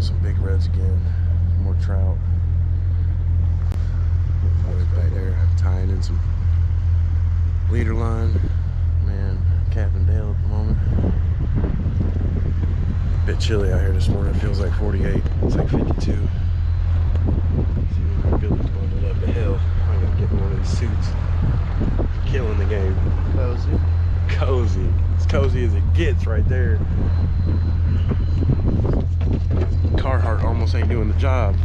some big reds again. More trout. Boys back there tying in some leader line. Man, cap and Dale at the moment. A bit chilly out here this morning. It feels like 48. It's like 52. See, my Billy's bundled up to hell. I gotta get in one of these suits. Killing the game. Cozy. Cozy. As cozy as it gets right there. Carhartt almost ain't doing the job.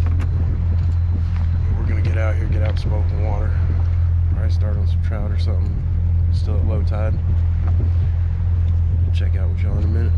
We're gonna get out here, get out some open water. Probably start on some trout or something. Still at low tide. Check out with y'all in a minute.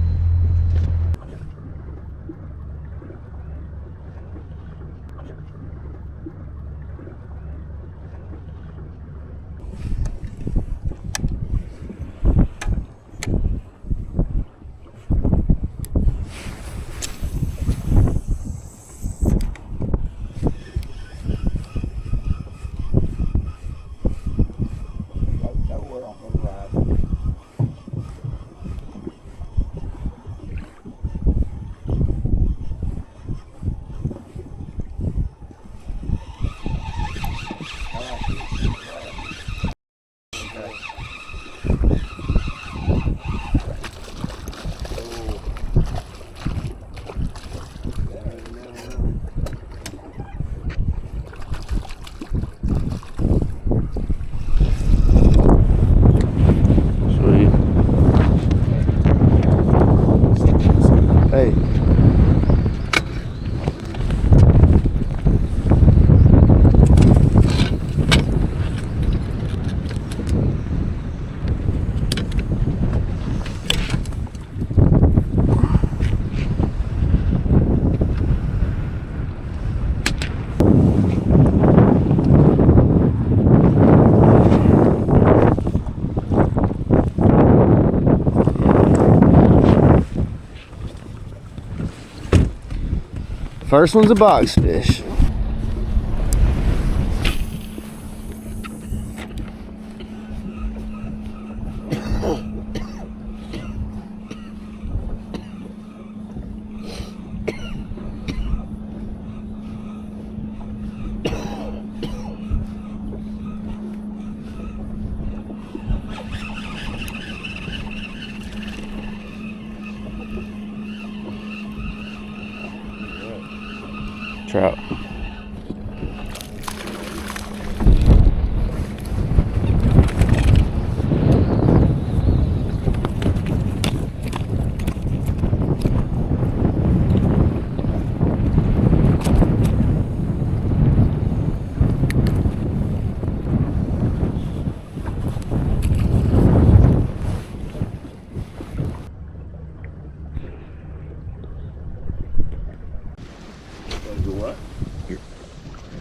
First one's a box fish. Trout.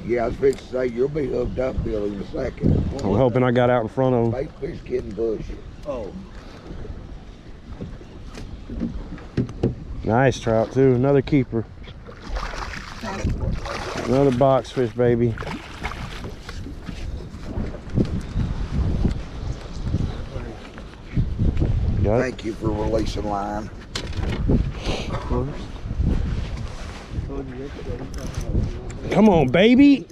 Yeah, I was fixing to say you'll be hooked up, Bill, in a second. I'm hoping I got out in front of him. Bait fish getting bushy. Oh. Nice trout too. Another keeper. Another box fish, baby. Got it? Thank you for releasing line. Come on, baby.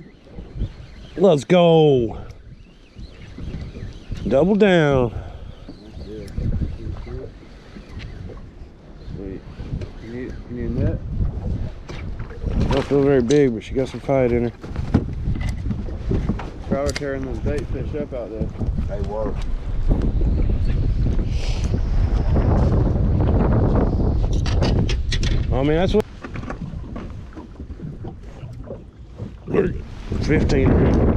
Let's go. Double down. Sweet. You need a net? Don't feel very big, but she got some fight in her. Trout are tearing those bait fish up out there. They were. I mean, that's what. 15.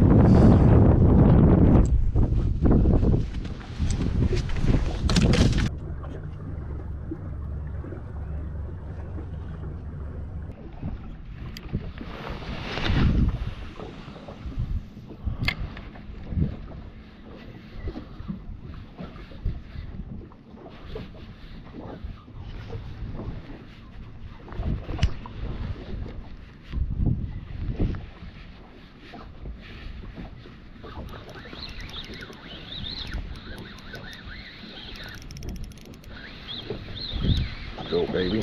Go, baby.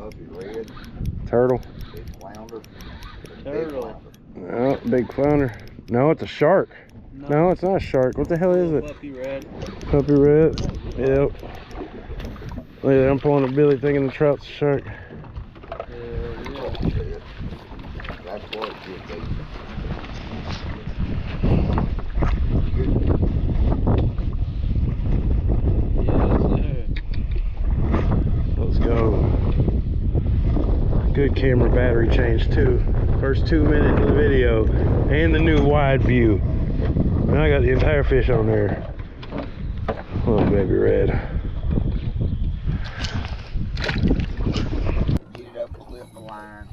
puppy red. Turtle. Big flounder. Turtle. No, big flounder. No, it's a shark. No, it's not a shark. What the hell is it? Puppy red. Puppy red. Yep. Look at that, I'm pulling a billy thinking the trout's a shark. Yeah. That's what it should be. Let's go. Good camera battery change too. First 2 minutes of the video. And the new wide view. And I got the entire fish on there. Little baby red. Get it up, clip the line.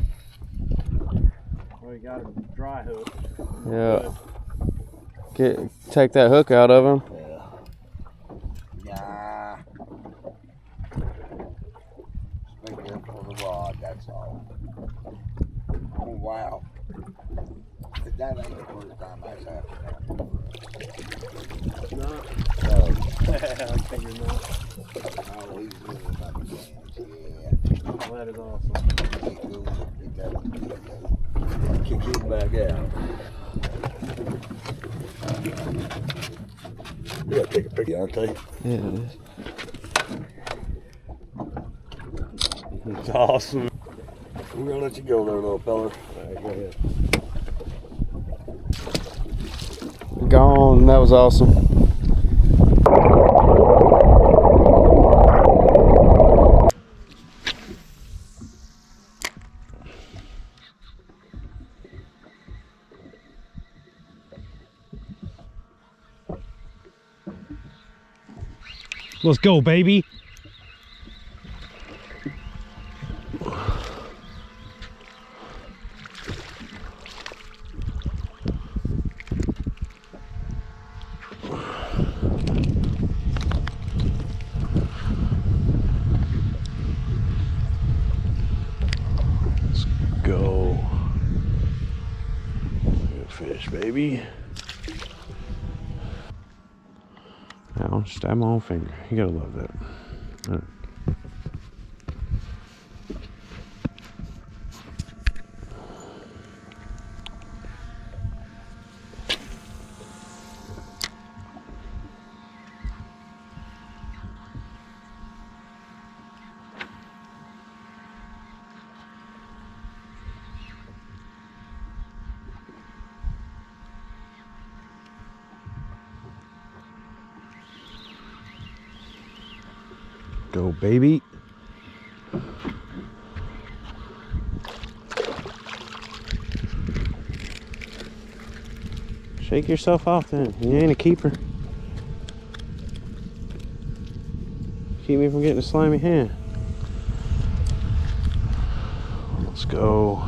We got a dry hook. Yeah. Take that hook out of him. Yeah. Just make it up for the rod, that's all. Oh, wow. That ain't the first time that's happened. No. No. I figured not. Oh, he's really about the chance, yeah. That is awesome. Keep going, pick that up, kick him back out. You gotta take a picture, I'll tell you. Yeah, it is. It's awesome. We're gonna let you go there, little fella. Alright, go ahead. Gone. That was awesome. Let's go, baby. Let's go. Good fish, baby. Now, stab my own finger. You gotta love that. Go, baby. Shake yourself off then. You ain't a keeper. Keep me from getting a slimy hand. Let's go.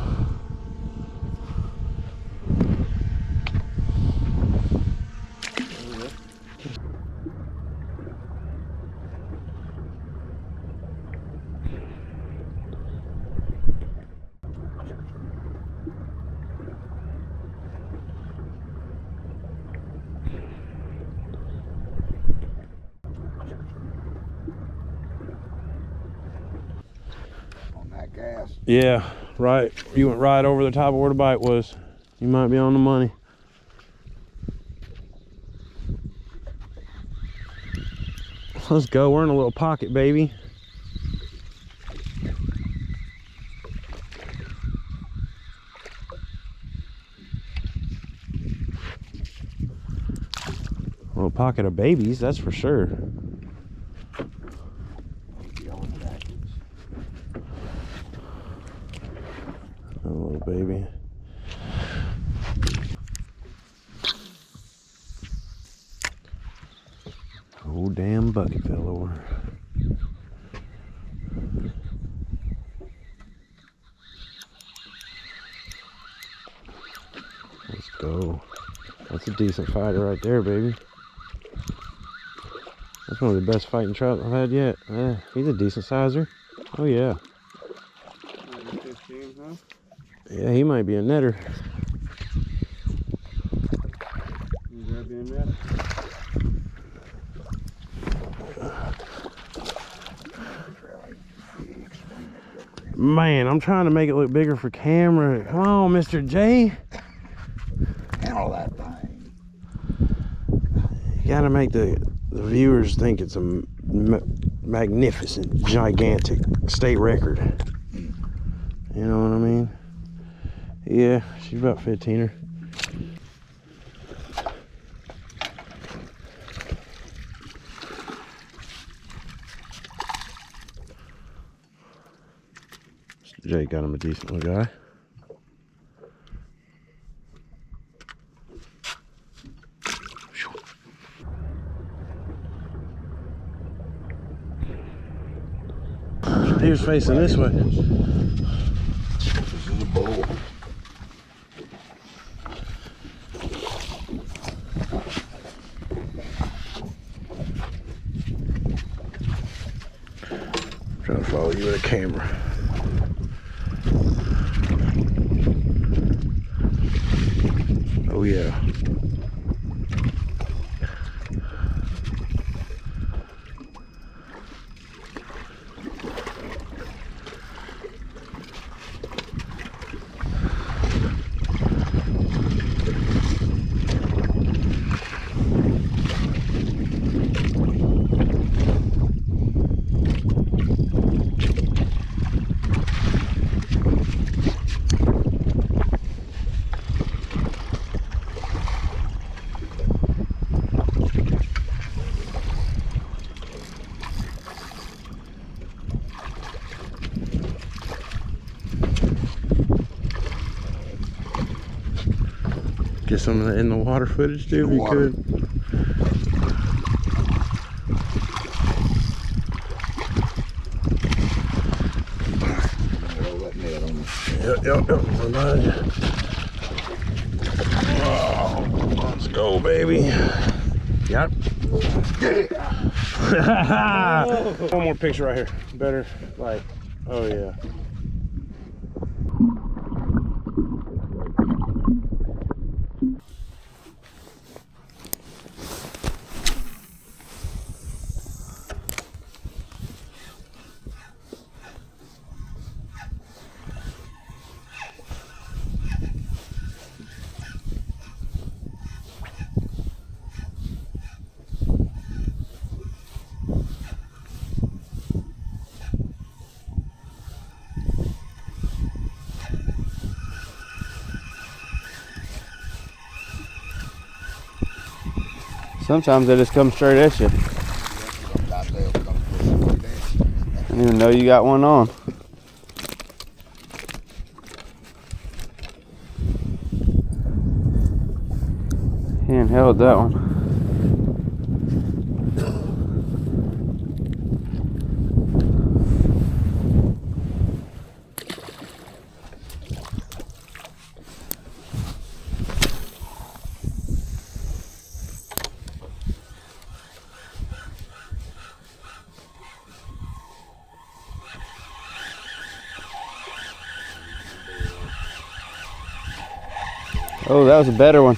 On that gas. Yeah, right. You went right over the top of where the bite was. You might be on the money. Let's go. We're in a little pocket, baby. A little pocket of babies, that's for sure. A little baby. Oh, damn bucket fell over. Let's go. That's a decent fighter right there, baby. That's one of the best fighting trout I've had yet. He's a decent sizer. Oh, yeah. 15, huh? Yeah, he might be a netter. You grab you in that? Man, I'm trying to make it look bigger for camera. Come on, Mr. J. Handle that thing. You gotta make the viewers think it's a magnificent, gigantic state record. You know what I mean? Yeah, she's about 15er. Jake got him a decent little guy. He was facing this way. This is a bull. Trying to follow you with a camera. Oh yeah. Get some of that in the water footage too, if you could. Yep. I'm behind you. Oh, let's go, baby. Yep. One more picture right here. Better, like, oh yeah. Sometimes they just come straight at you. Sometimes they'll come straight at you. I didn't even know you got one on. Handheld that one. Oh, that was a better one.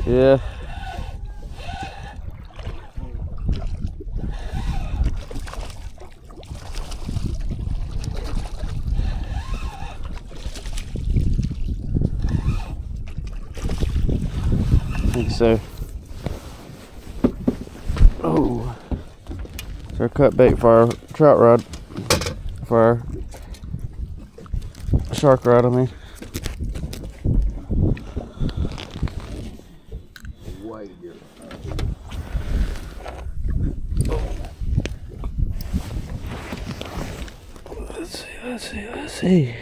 Yeah. I think so. Oh. It's our cut bait for our trout rod. For our shark rod, I mean. Way to get Let's see.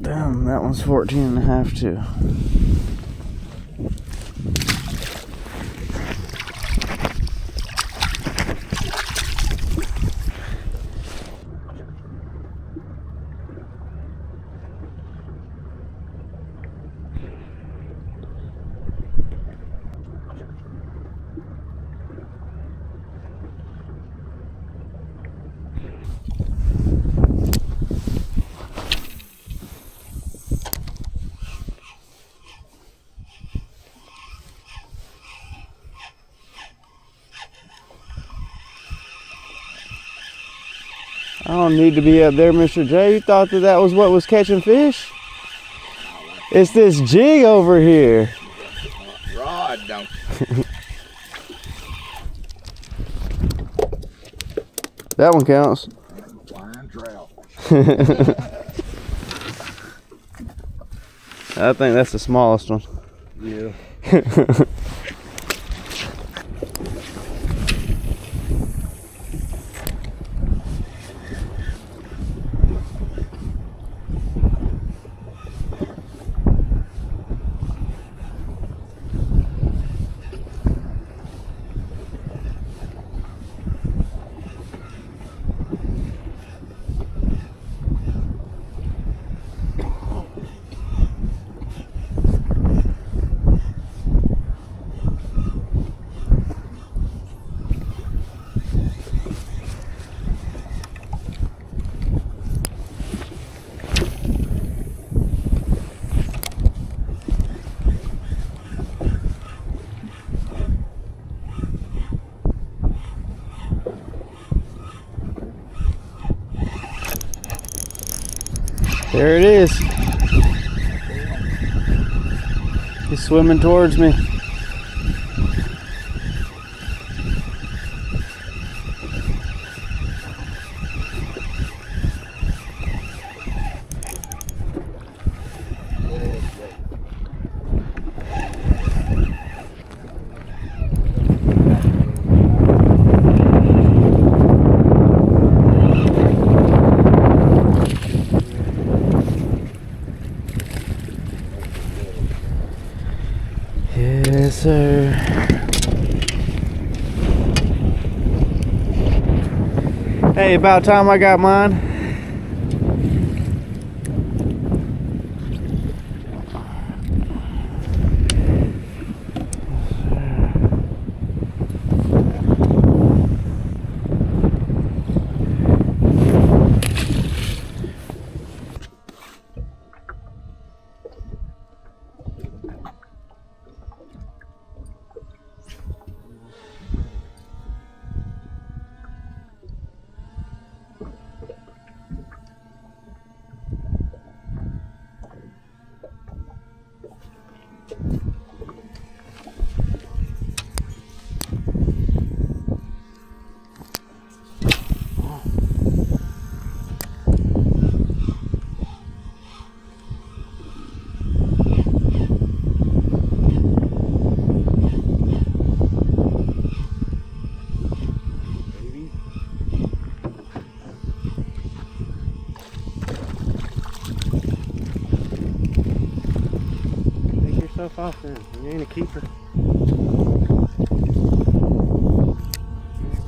Damn, that one's 14.5 too. don't need to be up there, Mr. J. You thought that was what was catching fish? It's this jig over here. Rod, don't. That one counts. Flying trout. I think that's the smallest one. Yeah. There it is. He's swimming towards me. Yes, sir. Hey, about time I got mine. Off then. You ain't a keeper. Put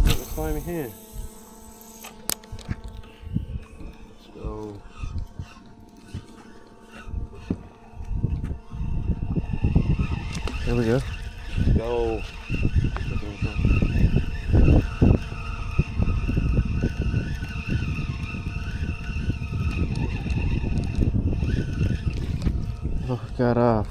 the slimy hand. Let's go. There we go. Let's go. Oh, got off.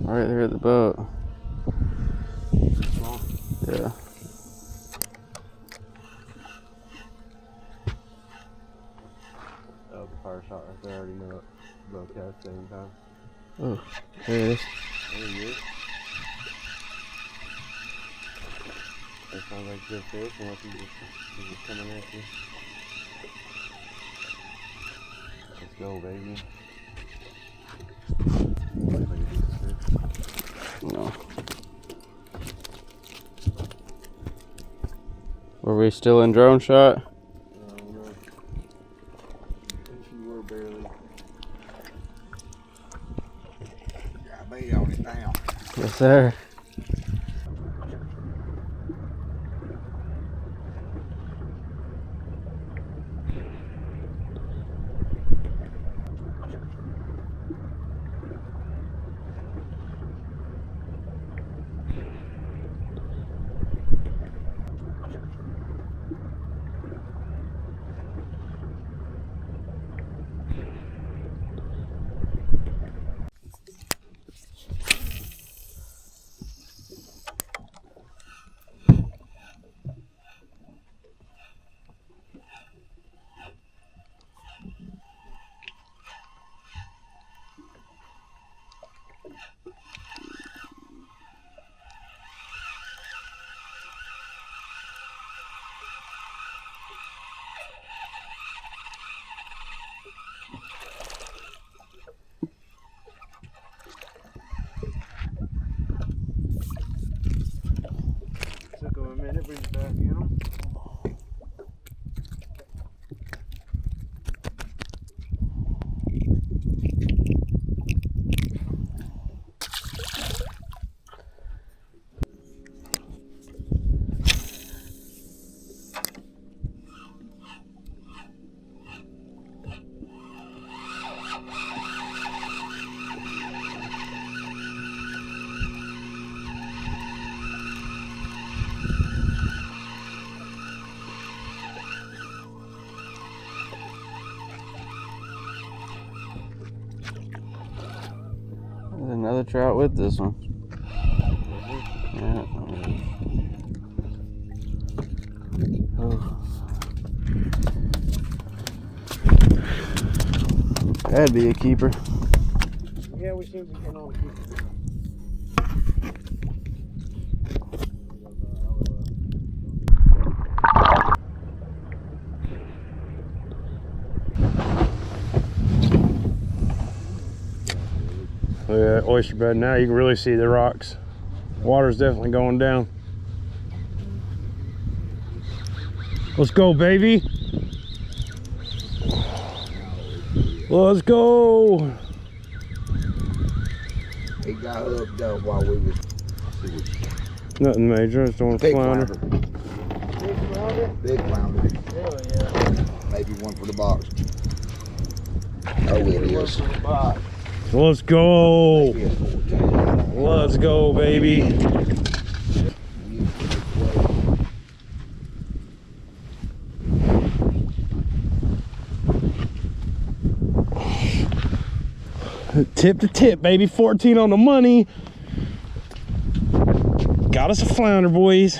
Right there at the boat. Yeah. Oh, the fire shot right there. I already know it. Both at the same time. Oh, there it is. There he is. That sounds like good fish, unless he's just coming at you. Let's go, baby. No. Were we still in drone shot? I don't know. I think you were barely. Got bait on it now. Yes, sir. Took him a minute, but he's back in them. There's another trout with this one. Yeah. Oh. That'd be a keeper. Yeah, we seem to get on the keeper. Look at that oyster bed now, you can really see the rocks. Water's definitely going down. Let's go, baby. Let's go. He got hooked up while we was Nothing major, just on a big flounder. flounder. Big flounder. Hell yeah. Maybe one for the box. Oh, it is. Let's go. Maybe a 14. Let's go, baby. Tip to tip, baby. 14 on the money. Got us a flounder, boys.